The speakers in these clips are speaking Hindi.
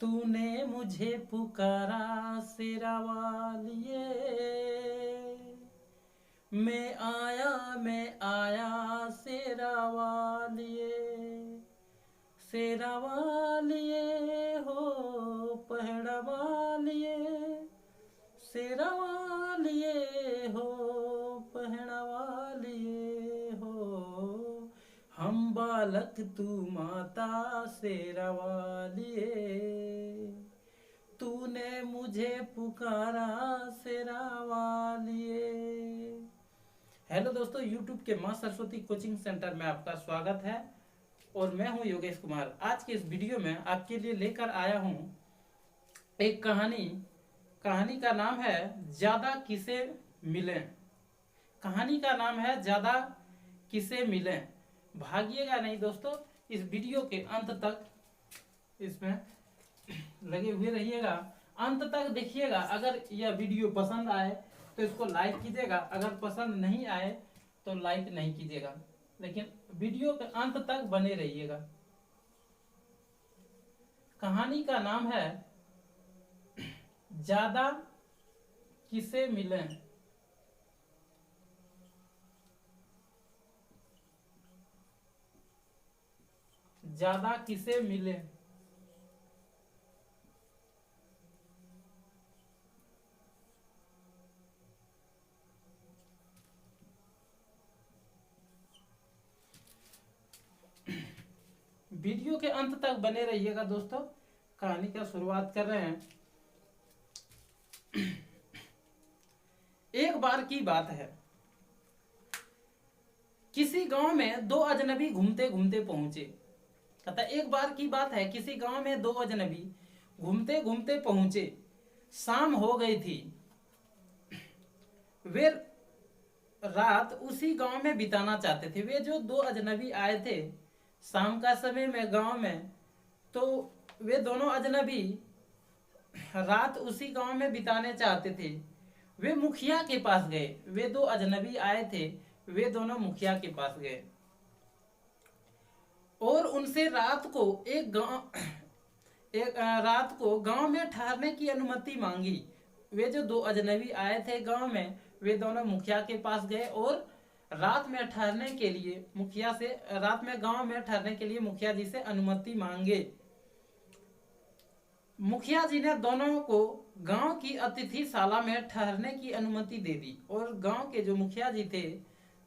तूने मुझे पुकारा शेरा वालिए, मैं आया शेरा वालिए, शेरा वालिए हो पहड़ा वालिए, शेरा वालिए हो पहड़ा वालिए हो, हम बालक तू माता शेरा वालिए, तूने मुझे पुकारा शेरा वालिए। हेलो दोस्तों, यूट्यूब के माँ सरस्वती कोचिंग सेंटर में आपका स्वागत है और मैं हूं योगेश कुमार। आज के इस वीडियो में आपके लिए लेकर आया हूं एक कहानी। कहानी का नाम है ज्यादा किसे मिलें। कहानी का नाम है ज्यादा किसे मिलें। भागिएगा नहीं दोस्तों, इस वीडियो के अंत तक इसमें लगे हुए रहिएगा, अंत तक देखिएगा। अगर यह वीडियो पसंद आए तो इसको लाइक कीजिएगा, अगर पसंद नहीं आए तो लाइक नहीं कीजिएगा, लेकिन वीडियो के अंत तक बने रहिएगा। कहानी का नाम है ज्यादा किसे मिलें। ज्यादा किसे मिले। वीडियो के अंत तक बने रहिएगा दोस्तों। कहानी का शुरुआत कर रहे हैं। एक बार की बात है, किसी गांव में दो अजनबी घूमते घूमते पहुंचे। कहता एक बार की बात है, किसी गांव में दो अजनबी घूमते घूमते पहुंचे। शाम हो गई थी। वे रात उसी गांव में बिताना चाहते थे। वे जो दो अजनबी आए थे शाम का समय में गांव में, तो वे दोनों अजनबी रात उसी गांव में बिताने चाहते थे। वे मुखिया के पास गए। वे दो अजनबी आए थे, वे दोनों मुखिया के पास गए और उनसे रात को गांव में ठहरने की अनुमति मांगी। वे जो दो अजनबी आए थे गांव में, वे दोनों मुखिया के पास गए और रात में ठहरने के लिए रात में गांव में ठहरने के लिए मुखिया जी से अनुमति मांगे। मुखिया जी ने दोनों को गांव की अतिथिशाला में ठहरने की अनुमति दे दी और गांव के जो मुखिया जी थे,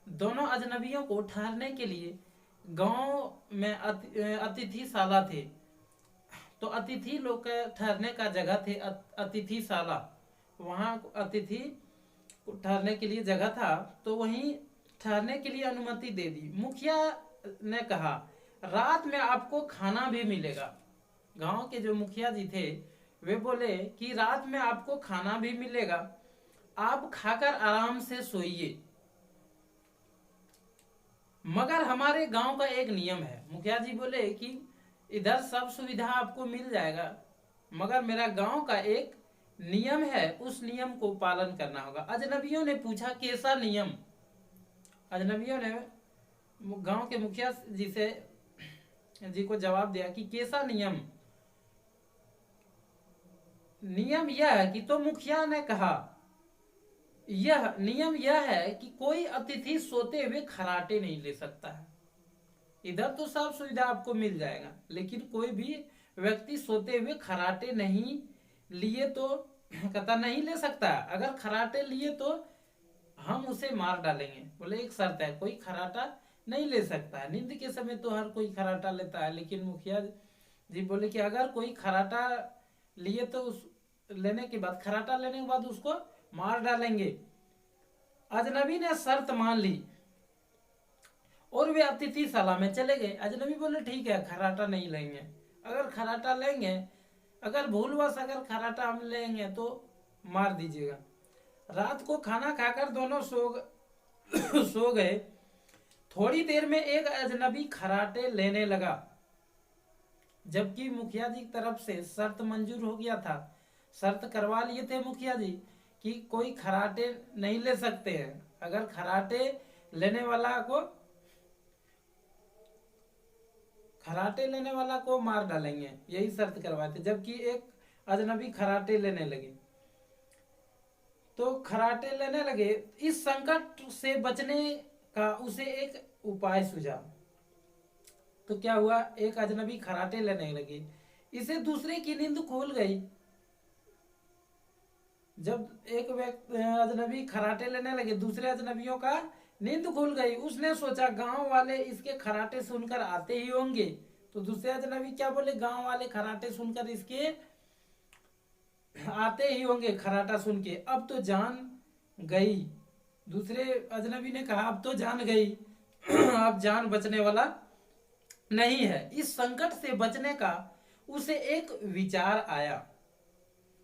दोनों अजनबियों को ठहरने के लिए गांव में अतिथिशाला थे। तो अतिथि लोग के ठहरने का जगह थे अतिथिशाला। वहां अतिथि ठहरने के लिए जगह था, तो वहीं ठहरने के लिए अनुमति दे दी। मुखिया ने कहा रात में आपको खाना भी मिलेगा। गांव के जो मुखिया जी थे वे बोले कि रात में आपको खाना भी मिलेगा, आप खाकर आराम से सोइए। मगर हमारे गांव का एक नियम है। मुखिया जी बोले कि इधर सब सुविधा आपको मिल जाएगा, मगर मेरा गांव का एक नियम है, उस नियम को पालन करना होगा। अजनबियों ने पूछा कैसा नियम। अजनबियों ने गांव के मुखिया जी को जवाब दिया कि कैसा नियम। नियम यह है कि, तो मुखिया ने कहा यह नियम यह है कि कोई अतिथि सोते हुए खराटे नहीं ले सकता है। इधर तो सब सुविधा आपको मिल जाएगा, लेकिन कोई भी व्यक्ति सोते हुए खराटे नहीं लिए तो कहता नहीं ले सकता। अगर खराटे लिए तो हम उसे मार डालेंगे। बोले एक शर्त है, कोई खराटा नहीं ले सकता है। नींद के समय तो हर कोई खराटा लेता है, लेकिन मुखिया जी बोले कि अगर कोई खराटा लिए तो उस खराटा लेने के बाद उसको मार डालेंगे। अजनबी ने शर्त मान ली और वे अतिथिशाला में चले गए। अजनबी बोले ठीक है, खराटा नहीं लेंगे। अगर खराटा लेंगे, अगर भूलवश अगर खराटा हम लेंगे तो मार दीजिएगा। रात को खाना खाकर दोनों सो गए। थोड़ी देर में एक अजनबी खराटे लेने लगा, जबकि मुखिया जी की तरफ से शर्त मंजूर हो गया था। शर्त करवा लिए थे मुखिया जी कि कोई खराटे नहीं ले सकते हैं। अगर खराटे लेने वाला को खराटे लेने वाला को मार डालेंगे, यही शर्त करवाए थे। जबकि एक अजनबी खराटे लेने लगे, तो खराटे लेने लगे। इस संकट से बचने का उसे एक उपाय सूझा। तो क्या हुआ, एक अजनबी खराटे लेने लगे, इसे दूसरे की नींद खुल गई। जब एक व्यक्ति अजनबी खराटे लेने लगे, दूसरे अजनबियों का नींद खुल गई। उसने सोचा गांव वाले इसके खराटे सुनकर आते ही होंगे। तो दूसरे अजनबी क्या बोले, गांव वाले खराटे सुनकर इसके आते ही होंगे खराटा सुन के, अब तो जान गई। दूसरे अजनबी ने कहा अब तो जान गई, अब जान बचने वाला नहीं है। इस संकट से बचने का उसे एक विचार आया।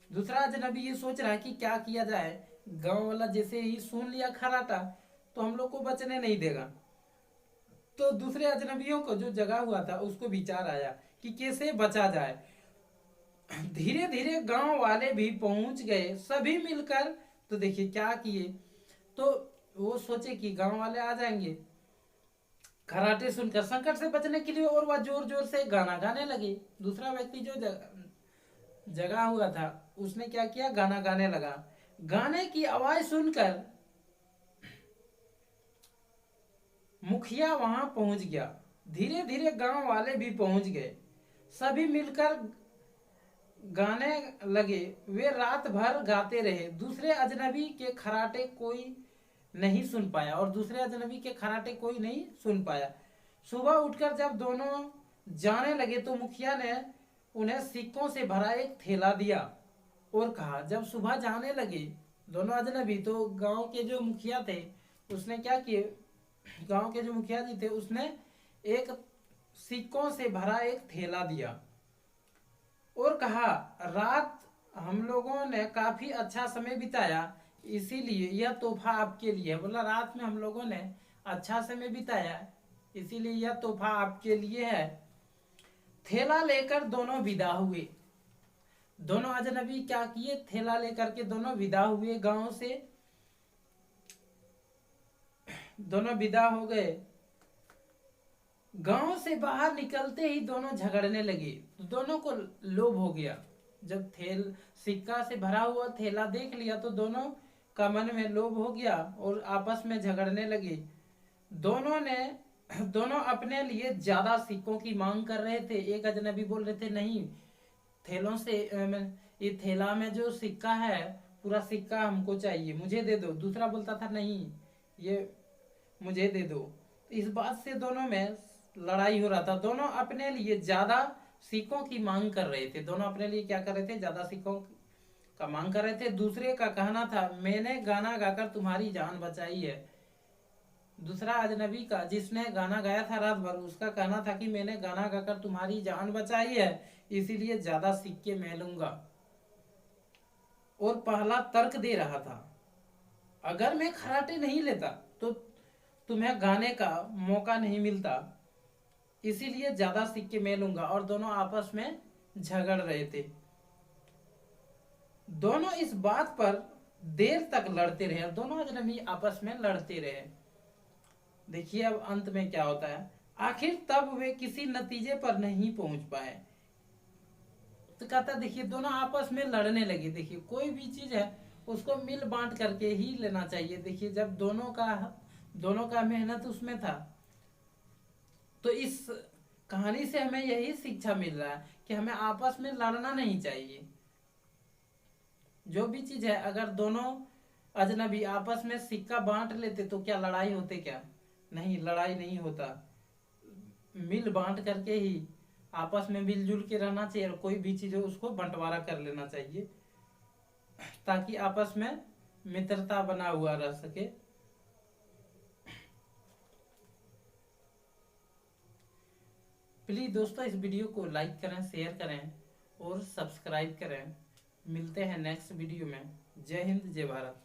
दूसरा अजनबी ये सोच रहा है कि क्या किया जाए, गांव वाला जैसे ही सुन लिया खराटा तो हम लोग को बचने नहीं देगा। तो दूसरे अजनबियों को जो जगा हुआ था उसको विचार आया कि कैसे बचा जाए। धीरे धीरे गांव वाले भी पहुंच गए, सभी मिलकर। तो देखिए क्या किए, तो वो सोचे कि गांव वाले आ जाएंगे खराटे सुनकर, संकट से बचने के लिए। और वह जोर जोर से गाना गाने लगे। दूसरा व्यक्ति जो जगा हुआ था उसने क्या किया, गाना गाने लगा। गाने की आवाज सुनकर मुखिया वहां पहुंच गया। धीरे धीरे गांव वाले भी पहुंच गए, सभी मिलकर गाने लगे। वे रात भर गाते रहे। दूसरे अजनबी के खराटे कोई नहीं सुन पाया, और दूसरे अजनबी के खराटे कोई नहीं सुन पाया। सुबह उठकर जब दोनों जाने लगे तो मुखिया ने उन्हें सिक्कों से भरा एक थैला दिया और कहा, जब सुबह जाने लगे दोनों अजनबी, तो गांव के जो मुखिया थे उसने क्या किए, गांव के जो मुखिया जी थे उसने एक सिक्कों से भरा एक थैला दिया और कहा, रात हम लोगों ने काफी अच्छा समय बिताया, इसीलिए यह तोहफा आपके लिए है। बोला रात में हम लोगों ने अच्छा समय बिताया, इसीलिए यह तोहफा आपके लिए है। थैला लेकर दोनों विदा हुए। दोनों अजनबी क्या किए, थैला लेकर के दोनों विदा हुए गांव से। दोनों विदा हो गए। गांव से बाहर निकलते ही दोनों झगड़ने लगे। दोनों को लोभ हो गया। जब सिक्का से भरा हुआ थैला देख लिया तो दोनों का मन में लोभ हो गया और आपस में झगड़ने लगे। दोनों अपने लिए ज्यादा सिक्कों की मांग कर रहे थे। एक अजनबी बोल रहे थे, नहीं, थैलों से ये थैला में जो सिक्का है पूरा सिक्का हमको चाहिए, मुझे दे दो। दूसरा बोलता था, नहीं, ये मुझे दे दो। इस बात से दोनों में लड़ाई हो रहा था। दोनों अपने लिए ज्यादा सिक्कों की मांग कर रहे थे। दोनों अपने लिए क्या कर रहे थे, ज्यादा सिक्कों का मांग कर रहे थे। दूसरे का कहना था, मैंने गाना गाकर तुम्हारी जान बचाई है। दूसरा अजनबी का, जिसने गाना गाया था रात भर, उसका कहना था कि मैंने गाना गाकर तुम्हारी जान बचाई है, इसीलिए ज्यादा सिक्के मैं लूंगा। और पहला तर्क दे रहा था, अगर मैं खराटे नहीं लेता तो तुम्हें गाने का मौका नहीं मिलता, इसीलिए ज्यादा सिक्के मैं लूंगा। और दोनों आपस में झगड़ रहे थे। दोनों इस बात पर देर तक लड़ते रहे। दोनों अजनबी आपस में लड़ते रहे। देखिए अब अंत में क्या होता है। आखिर तब वे किसी नतीजे पर नहीं पहुंच पाए। तो कहता, देखिए दोनों आपस में लड़ने लगे। देखिए कोई भी चीज है उसको मिल बांट करके ही लेना चाहिए। देखिए जब दोनों का मेहनत उसमें था, तो इस कहानी से हमें यही शिक्षा मिल रहा है कि हमें आपस में लड़ना नहीं चाहिए। जो भी चीज है, अगर दोनों अजनबी आपस में सिक्का बांट लेते तो क्या लड़ाई होते, क्या नहीं, लड़ाई नहीं होता। मिल बांट करके ही आपस में मिलजुल के रहना चाहिए। और कोई भी चीज हो उसको बंटवारा कर लेना चाहिए, ताकि आपस में मित्रता बना हुआ रह सके। प्लीज दोस्तों इस वीडियो को लाइक करें, शेयर करें और सब्सक्राइब करें। मिलते हैं नेक्स्ट वीडियो में। जय हिंद, जय भारत।